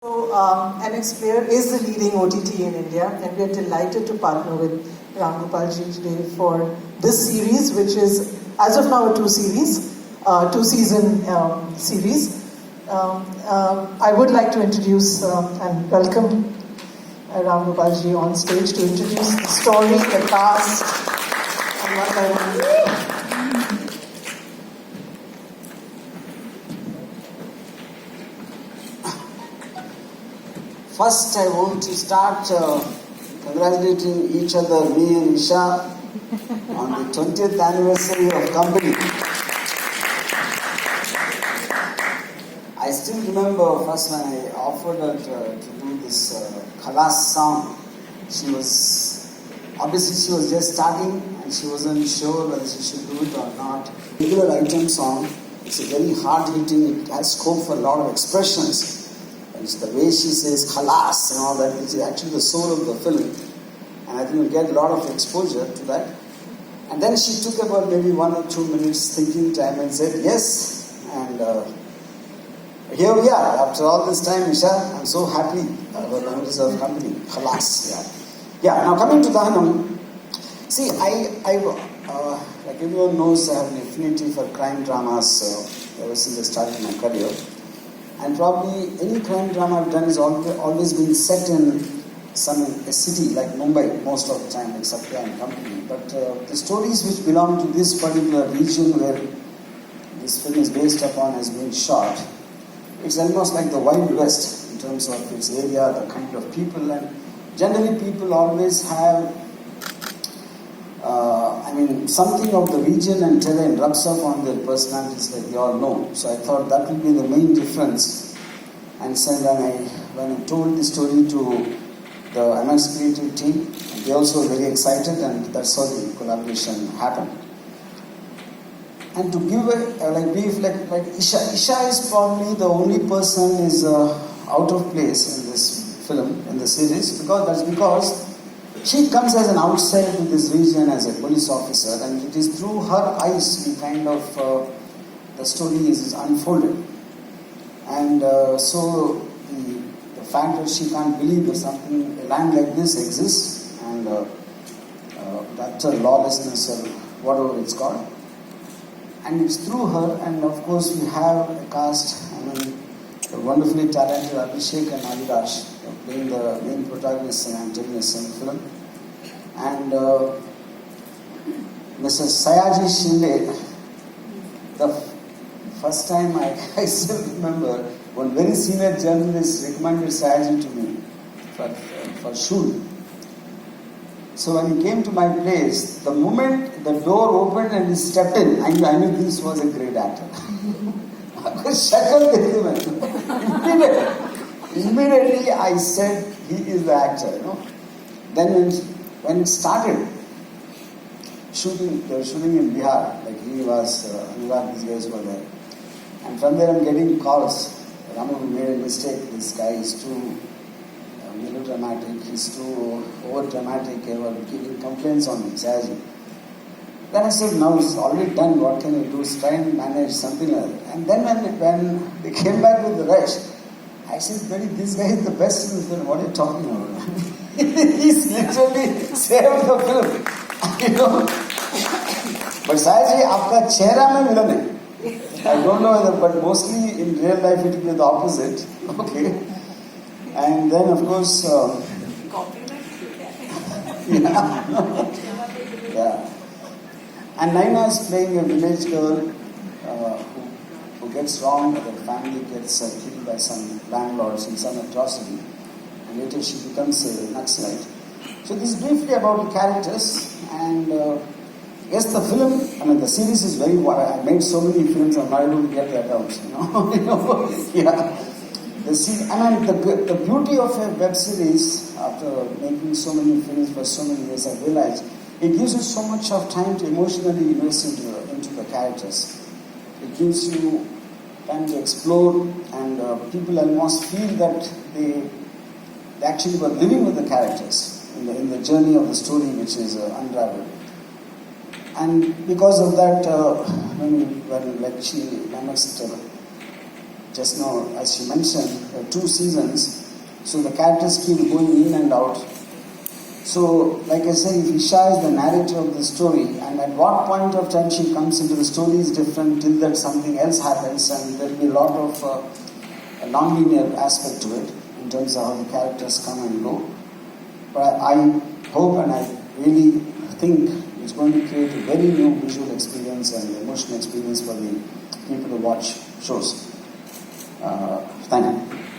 So, MX Player is the leading OTT in India, and we are delighted to partner with Ramgopal ji today for this series, which is, as of now, a two-season series. I would like to introduce and welcome Ramgopal ji on stage to introduce the story, the cast, and one by one. First, I want to start congratulating each other, me and Isha, on the 20th anniversary of company. I still remember first when I offered her to do this Khalas song. She was just starting and she wasn't sure whether she should do it or not. Regular item song, it's a very hard-hitting, it has scope for a lot of expressions. It's the way she says khalas and all that, which is actually the soul of the film. And I think we'll get a lot of exposure to that. And then she took about maybe 1 or 2 minutes thinking time and said yes. And here we are. After all this time, Isha, I'm so happy about the members of company. Khalas, yeah. Now coming to Dhahanam. See, like everyone knows, I have an affinity for crime dramas ever since I started my career. And probably any crime drama I've done has always been set in a city like Mumbai most of the time, except Satya and company. But the stories which belong to this particular region where this film is based upon has been shot, it's almost like the Wild West in terms of its area, the kind of people, and generally people always have something of the region and terrain rubs off on their personalities, like we all know. So I thought that would be the main difference. And so when I told the story to the MX creative team, they also were very excited, and that's how the collaboration happened. And to give like Isha is probably the only person is out of place in this film, in the series, because she comes as an outsider to this region as a police officer, and it is through her eyes the story is unfolded. And so the fact that she can't believe that a land like this exists, and utter lawlessness or whatever it's called, and it's through her. And of course we have a cast, the wonderfully talented Abhishek and Avilash playing the main protagonists and antagonists in the film. And Mrs. Sayaji Shinde, the first time I still remember, one very senior journalist recommended Sayaji to me for shoot. So when he came to my place, the moment the door opened and he stepped in, I knew this was a great actor. Immediately I said, he is the actor, Then when it started shooting, they were shooting in Bihar, like he was, Anurag, these guys were there. And from there I'm getting calls. Ramu made a mistake, this guy is too melodramatic, he's too over-dramatic, they were giving complaints on him, Sayaji. Then I said, now it's already done, what can you do? Try and manage something like that. And then when they came back with the rest, I said, Betty, this guy is the best in the film. What are you talking about? He's literally saved the film. But Sayaji, aapka chehra mein villain hai. I don't know whether, but mostly in real life it will be the opposite. Okay. And then of course, yeah. And Naina is playing a village girl who gets wronged, her family gets killed by some landlords in some atrocity, and later she becomes a Naxalite. So this is briefly about the characters, and yes, the film, the series is very wide. I made so many films, I'm not able to get that out, yeah. The beauty of a web series, after making so many films for so many years, I realized it gives you so much of time to emotionally invest into the characters. It gives you time to explore, and people almost feel that they actually were living with the characters in the journey of the story, which is unraveled. And because of that, when just now, as she mentioned, 2 seasons, so the characters keep going in and out. So, like I said, if Isha is the narrator of the story, and at what point of time she comes into the story is different, till that something else happens, and there will be a lot of a non-linear aspect to it, in terms of how the characters come and go. But I hope and I really think it's going to create a very new visual experience and emotional experience for the people who watch shows. Thank you.